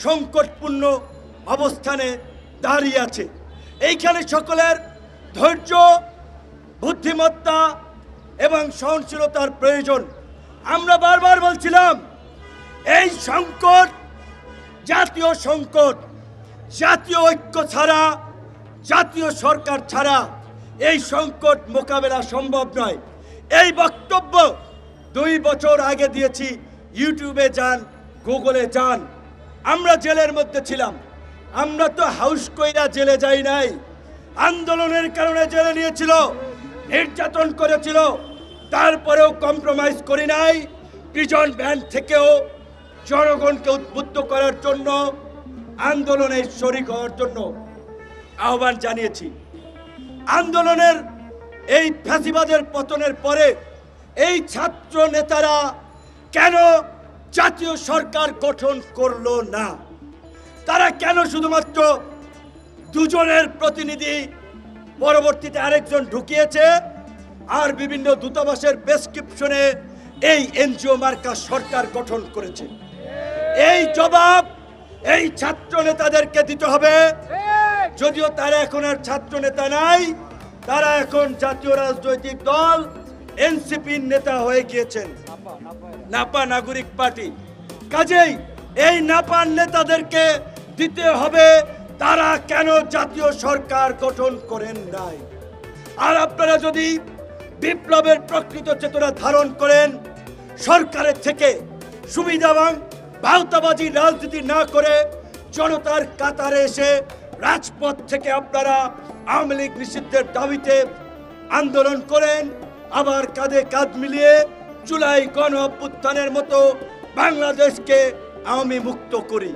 সংকটপূর্ণ অবস্থানে দাঁড়িয়ে আছে। এইখানে সকলের ধৈর্য, বুদ্ধিমত্তা এবং সহনশীলতার প্রয়োজন। আমরা বারবার বলছিলাম এই সংকট জাতীয় সংকট, জাতীয় ঐক্য ছাড়া, জাতীয় সরকার ছাড়া এই সংকট মোকাবেলা সম্ভব নয়। এই বক্তব্য 2 বছর আগে দিয়েছি। ইউটিউবে যান, গুগলে যান। আমরা জেলের মধ্যে ছিলাম। আমরা তো হাউস কইরা জেলে যাই নাই। আন্দোলনের কারণে জেলে নিয়েছিল, নির্যাতন করেছিল, তারপরেও কম্প্রোমাইজ করি নাই। প্রিজন ভ্যান থেকেও জনগণকে উদ্বুদ্ধ করার জন্য, আন্দোলনে শরিক হওয়ার জন্য আহ্বান জানিয়েছি। আন্দোলনের এই ফ্যাসিবাদের পতনের পরে এই ছাত্র নেতারা কেন জাতীয় সরকার গঠন করলো না? তারা কেন শুধুমাত্র 2 জনের প্রতিনিধি, পরবর্তীতে আরেকজন ঢুকিয়েছে, আর বিভিন্ন দূতাবাসের প্রেসক্রিপশনে এই এনজিও মার্কা সরকার গঠন করেছে? এই জবাব এই ছাত্র নেতাদেরকে দিতে হবে। যদিও তারা এখন আর ছাত্র নেতা নাই, তারা এখন জাতীয় রাজনৈতিক দল এনসিপির নেতা হয়ে গিয়েছেন, নাপা নাগরিক পার্টি। কাজেই এই নাপার নেতাদেরকে দিতে হবে তারা কেন জাতীয় সরকার গঠন করেন নাই। আর আপনারা যদি বিপ্লবের প্রকৃত চেতনা ধারণ করেন, সরকারের থেকে সুবিধাবান ভাওতাবাজি রাজনীতি না করে জনতার কাতারে এসে রাজপথ থেকে আপনারা আওয়ামী লীগ নিষিদ্ধের দাবিতে আন্দোলন করেন, আবার কাঁধে কাঁধ মিলিয়ে জুলাই গণ অভ্যুত্থানের মতো বাংলাদেশকে আওয়ামী মুক্ত করি।